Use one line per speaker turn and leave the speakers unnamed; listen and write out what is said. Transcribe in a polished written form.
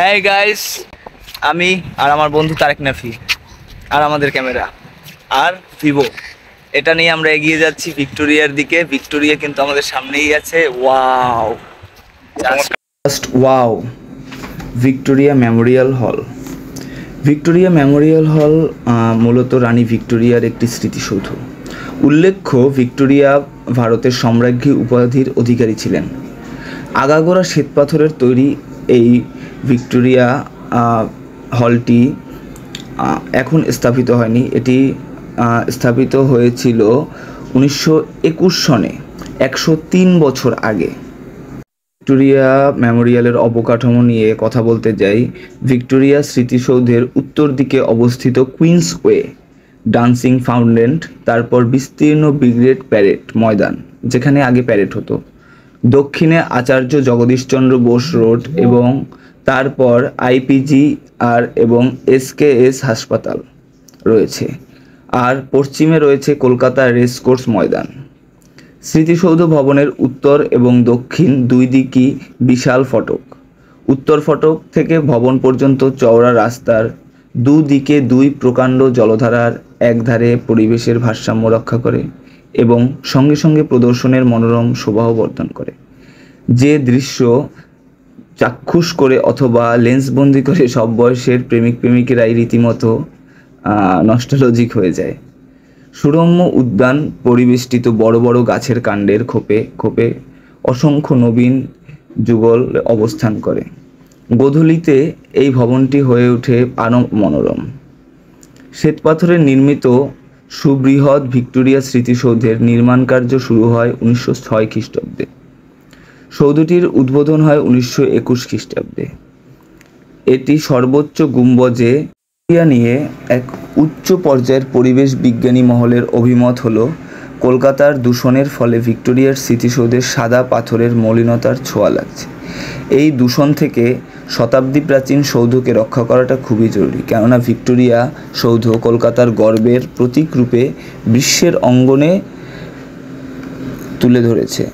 হ্যাঁ গাইস, আমি আর আমার বন্ধু তারেক নাফি আর আমাদের ক্যামেরা আর ভিভো, এটা নিয়ে আমরা এগিয়ে যাচ্ছি ভিক্টোরিয়ার দিকে। ভিক্টোরিয়া কিন্তু আমাদের সামনেই আছে। Wow, just wow! Victoria Memorial হল। ভিক্টোরিয়া মেমোরিয়াল হল মূলত রানী ভিক্টোরিয়ার একটি স্মৃতিসৌধ। উল্লেখ্য, ভিক্টোরিয়া ভারতের সম্রাজ্ঞী উপাধির অধিকারী ছিলেন। আগাগোড়া শ্বেতপাথরের তৈরি এই ভিক্টোরিয়া হলটি এখন স্থাপিত হয়নি। এটি স্থাপিত হয়েছিল 1921 সনে, 103 বছর আগে। ভিক্টোরিয়া মেমোরিয়ালের অবকাঠামো নিয়ে কথা বলতে যাই। ভিক্টোরিয়া স্মৃতিসৌধের উত্তর দিকে অবস্থিত কুইন্স ওয়ে, ডান্সিং ফাউন্টেন, তারপর বিস্তীর্ণ ব্রিগেড প্যারেড ময়দান, যেখানে আগে প্যারেড হতো। দক্ষিণে আচার্য জগদীশচন্দ্র বোস রোড এবং তারপর IPGR এবং SKS হাসপাতাল রয়েছে। আর পশ্চিমে রয়েছে কলকাতা রেসকোর্স ময়দান। স্মৃতিসৌধ ভবনের উত্তর এবং দক্ষিণ দুই দিকই বিশাল ফটক। উত্তর ফটক থেকে ভবন পর্যন্ত চওড়া রাস্তার দুদিকে দুই প্রকাণ্ড জলধারার একধারে পরিবেশের ভারসাম্য রক্ষা করে এবং সঙ্গে সঙ্গে প্রদর্শনের মনোরম শোভাও বর্ধন করে। যে দৃশ্য চাক্ষুষ করে অথবা লেন্সবন্দি করে সব বয়সের প্রেমিক প্রেমিকেরাই রীতিমতো নস্টালজিক হয়ে যায়। সুরম্য উদ্যান পরিবেষ্টিত বড় বড় গাছের কাণ্ডের খোপে খোপে অসংখ্য নবীন যুগল অবস্থান করে। গোধূলিতে এই ভবনটি হয়ে ওঠে আরো মনোরম। শ্বেতপাথরের নির্মিত সুবৃহৎ ভিক্টোরিয়া স্মৃতিসৌধের নির্মাণ কার্য শুরু হয় 1906 খ্রিস্টাব্দে। সৌধটির উদ্বোধন হয় 1921 খ্রিস্টাব্দে। এটি সর্বোচ্চ গুম্বজে নিয়ে এক উচ্চ পর্যায়ের পরিবেশ বিজ্ঞানী মহলের অভিমত হলো, কলকাতার দূষণের ফলে ভিক্টোরিয়ার স্মৃতিসৌধের সাদা পাথরের মলিনতার ছোঁয়া লাগছে। এই দূষণ থেকে শতাব্দী প্রাচীন সৌধকে রক্ষা করাটা খুবই জরুরি, কেননা ভিক্টোরিয়া সৌধ কলকাতার গর্বের প্রতীক রূপে বিশ্বের অঙ্গনে তুলে ধরেছে।